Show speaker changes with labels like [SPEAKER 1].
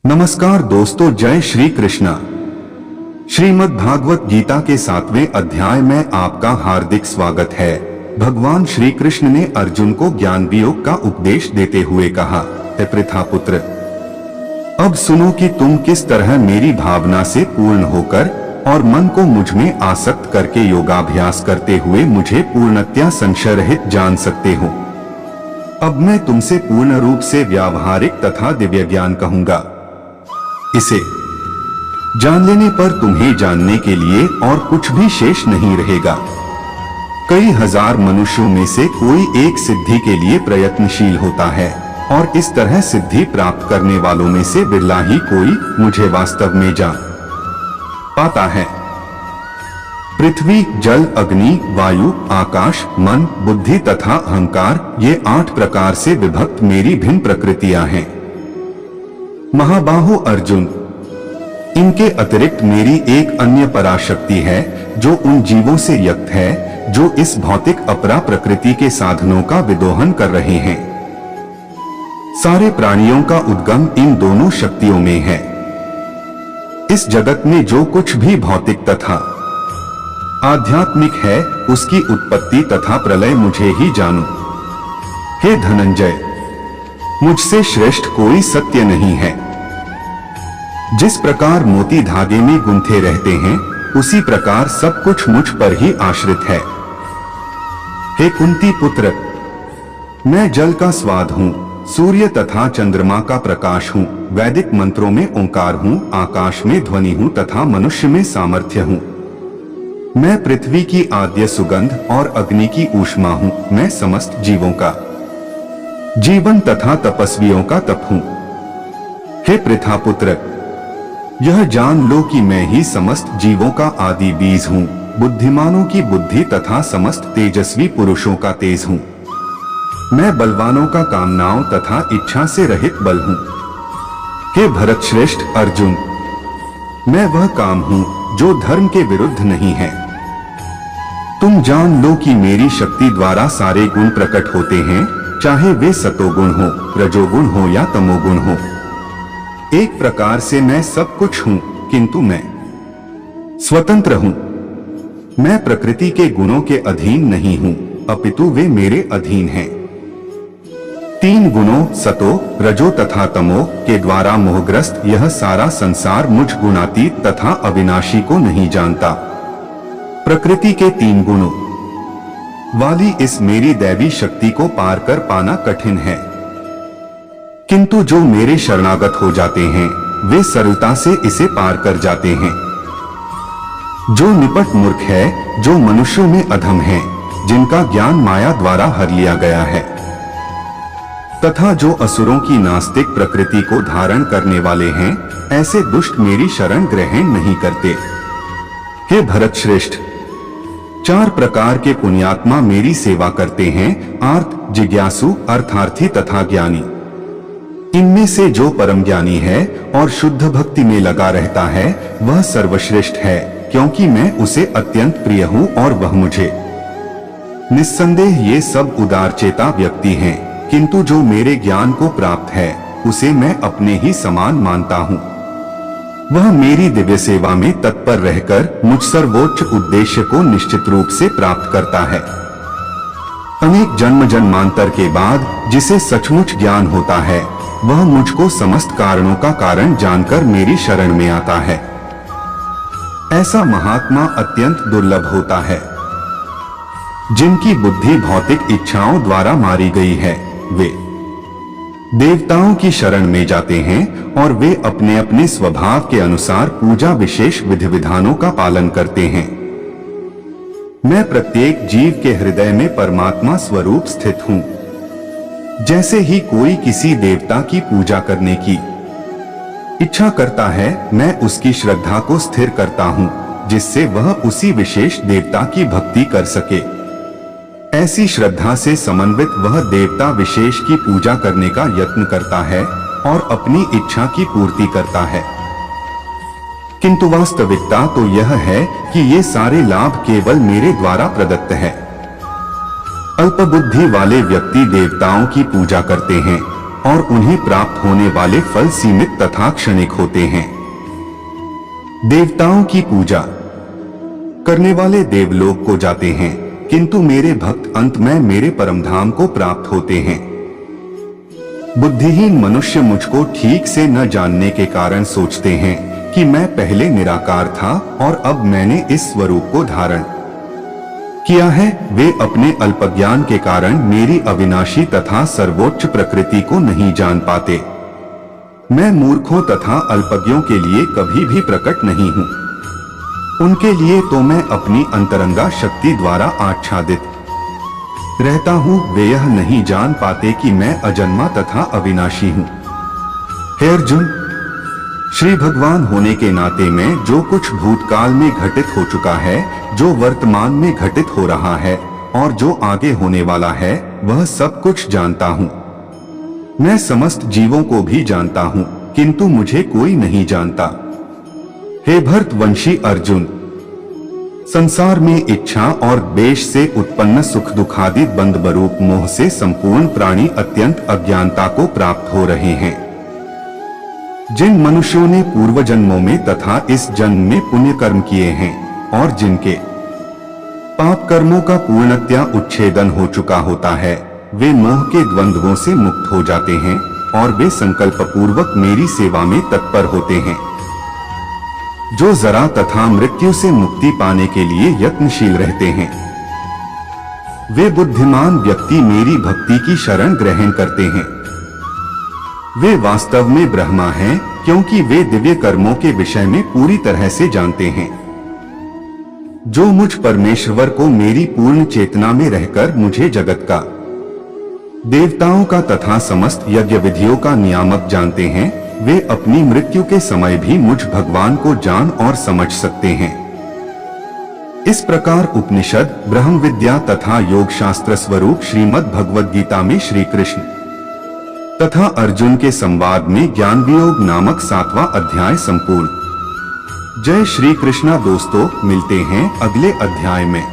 [SPEAKER 1] नमस्कार दोस्तों, जय श्री कृष्णा। श्रीमद् भागवत गीता के 7वें अध्याय में आपका हार्दिक स्वागत है। भगवान श्री कृष्ण ने अर्जुन को ज्ञान वियोग का उपदेश देते हुए कहा, हे पृथापुत्र, अब सुनो कि तुम किस तरह मेरी भावना से पूर्ण होकर और मन को मुझ में आसक्त करके योगाभ्यास करते हुए मुझे पूर्णतया संशय रहित जान सकते हो। अब मैं तुमसे पूर्ण रूप से व्यावहारिक तथा दिव्य ज्ञान कहूंगा। इसे जान लेने पर तुम्हें जानने के लिए और कुछ भी शेष नहीं रहेगा। कई हजार मनुष्यों में से कोई एक सिद्धि के लिए प्रयत्नशील होता है और इस तरह सिद्धि प्राप्त करने वालों में से बिरला ही कोई मुझे वास्तव में जान पाता है। पृथ्वी, जल, अग्नि, वायु, आकाश, मन, बुद्धि तथा अहंकार, ये 8 प्रकार से विभक्त मेरी भिन्न प्रकृतियां हैं। महाबाहो अर्जुन, इनके अतिरिक्त मेरी एक अन्य पराशक्ति है जो उन जीवों से युक्त है जो इस भौतिक अपरा प्रकृति के साधनों का विदोहन कर रहे हैं। सारे प्राणियों का उद्गम इन दोनों शक्तियों में है। इस जगत में जो कुछ भी भौतिक तथा आध्यात्मिक है उसकी उत्पत्ति तथा प्रलय मुझे ही जानो। हे धनंजय, मुझसे श्रेष्ठ कोई सत्य नहीं है। जिस प्रकार मोती धागे में गुंथे रहते हैं उसी प्रकार सब कुछ मुझ पर ही आश्रित है। हे कुंती पुत्र, मैं जल का स्वाद हूँ, सूर्य तथा चंद्रमा का प्रकाश हूँ, वैदिक मंत्रों में ओंकार हूँ, आकाश में ध्वनि हूँ तथा मनुष्य में सामर्थ्य हूँ। मैं पृथ्वी की आद्य सुगंध और अग्नि की ऊष्मा हूँ। मैं समस्त जीवों का जीवन तथा तपस्वियों का तप हूँ। हे पृथापुत्र, यह जान लो कि मैं ही समस्त जीवों का आदि बीज हूँ, बुद्धिमानों की बुद्धि तथा समस्त तेजस्वी पुरुषों का तेज हूँ। मैं बलवानों का कामनाओं तथा इच्छा से रहित बल हूँ। हे भरत श्रेष्ठ अर्जुन, मैं वह काम हूँ जो धर्म के विरुद्ध नहीं है। तुम जान लो कि मेरी शक्ति द्वारा सारे गुण प्रकट होते हैं, चाहे वे सतोगुण हो, रजोगुण हो या तमोगुण हो। एक प्रकार से मैं सब कुछ हूं, किंतु मैं स्वतंत्र हूं। मैं प्रकृति के गुणों के अधीन नहीं हूं, अपितु वे मेरे अधीन हैं। 3 गुणों सतो, रजो तथा तमो के द्वारा मोहग्रस्त यह सारा संसार मुझ गुणातीत तथा अविनाशी को नहीं जानता। प्रकृति के 3 गुणों वाली इस मेरी दैवी शक्ति को पार कर पाना कठिन है, किंतु जो मेरे शरणागत हो जाते हैं वे सरलता से इसे पार कर जाते हैं। जो निपट मूर्ख है, जो मनुष्यों में अधम है, जिनका ज्ञान माया द्वारा हर लिया गया है, तथा जो असुरों की नास्तिक प्रकृति को धारण करने वाले हैं, ऐसे दुष्ट मेरी शरण ग्रहण नहीं करते। हे भरत श्रेष्ठ, 4 प्रकार के पुण्यात्मा मेरी सेवा करते हैं, आर्त, जिज्ञासु, अर्थार्थी तथा ज्ञानी। इनमें से जो परम ज्ञानी है और शुद्ध भक्ति में लगा रहता है वह सर्वश्रेष्ठ है, क्योंकि मैं उसे अत्यंत प्रिय हूँ और वह मुझे। निस्संदेह ये सब उदारचेता व्यक्ति हैं, किंतु जो मेरे ज्ञान को प्राप्त है उसे मैं अपने ही समान मानता हूँ। वह मेरी दिव्य सेवा में तत्पर रहकर मुझ सर्वोच्च उद्देश्य को निश्चित रूप से प्राप्त करता है। अनेक जन्म जन्मांतर के बाद जिसे सचमुच ज्ञान होता है वह मुझको समस्त कारणों का कारण जानकर मेरी शरण में आता है। ऐसा महात्मा अत्यंत दुर्लभ होता है। जिनकी बुद्धि भौतिक इच्छाओं द्वारा मारी गई है वे देवताओं की शरण में जाते हैं और वे अपने अपने स्वभाव के अनुसार पूजा विशेष विधि विधानों का पालन करते हैं। मैं प्रत्येक जीव के हृदय में परमात्मा स्वरूप स्थित हूँ। जैसे ही कोई किसी देवता की पूजा करने की इच्छा करता है मैं उसकी श्रद्धा को स्थिर करता हूँ, जिससे वह उसी विशेष देवता की भक्ति कर सके। ऐसी श्रद्धा से समन्वित वह देवता विशेष की पूजा करने का यत्न करता है और अपनी इच्छा की पूर्ति करता है। किंतु वास्तविकता तो यह है कि ये सारे लाभ केवल मेरे द्वारा प्रदत्त है। अल्पबुद्धि वाले व्यक्ति देवताओं की पूजा करते हैं, और उन्हें प्राप्त होने वाले फल सीमित तथा क्षणिक होते हैं। देवताओं की पूजा करने वाले देवलोक को जाते हैं, किंतु मेरे भक्त अंत में मेरे परमधाम को प्राप्त होते हैं। बुद्धिहीन मनुष्य मुझको ठीक से न जानने के कारण सोचते हैं कि मैं पहले निराकार था और अब मैंने इस स्वरूप को धारण किया है। वे अपने अल्पज्ञान के कारण मेरी अविनाशी तथा सर्वोच्च प्रकृति को नहीं जान पाते। मैं मूर्खों तथा अल्पज्ञों के लिए कभी भी प्रकट नहीं हूँ। उनके लिए तो मैं अपनी अंतरंगा शक्ति द्वारा आच्छादित रहता हूँ। वे यह नहीं जान पाते कि मैं अजन्मा तथा अविनाशी हूँ। हे अर्जुन, श्री भगवान होने के नाते में जो कुछ भूतकाल में घटित हो चुका है, जो वर्तमान में घटित हो रहा है और जो आगे होने वाला है, वह सब कुछ जानता हूँ। मैं समस्त जीवों को भी जानता हूँ, किंतु मुझे कोई नहीं जानता। हे भरतवंशी अर्जुन, संसार में इच्छा और द्वेष से उत्पन्न सुख दुखादि बंध बरूप मोह से संपूर्ण प्राणी अत्यंत अज्ञानता को प्राप्त हो रहे हैं। जिन मनुष्यों ने पूर्व जन्मों में तथा इस जन्म में पुण्य कर्म किए हैं और जिनके पाप कर्मों का पूर्णतया उच्छेदन हो चुका होता है, वे मोह के द्वंद्वों से मुक्त हो जाते हैं और वे संकल्प पूर्वक मेरी सेवा में तत्पर होते हैं। जो जरा तथा मृत्यु से मुक्ति पाने के लिए यत्नशील रहते हैं, वे बुद्धिमान व्यक्ति मेरी भक्ति की शरण ग्रहण करते हैं। वे वास्तव में ब्रह्मा हैं, क्योंकि वे दिव्य कर्मों के विषय में पूरी तरह से जानते हैं। जो मुझ परमेश्वर को मेरी पूर्ण चेतना में रहकर मुझे जगत का, देवताओं का तथा समस्त यज्ञ विधियों का नियामक जानते हैं, वे अपनी मृत्यु के समय भी मुझ भगवान को जान और समझ सकते हैं। इस प्रकार उपनिषद, ब्रह्म विद्या तथा योग शास्त्र स्वरूप श्रीमद् भगवद गीता में श्री कृष्ण तथा अर्जुन के संवाद में ज्ञान वियोग नामक 7वां अध्याय संपूर्ण। जय श्री कृष्णा दोस्तों, मिलते हैं अगले अध्याय में।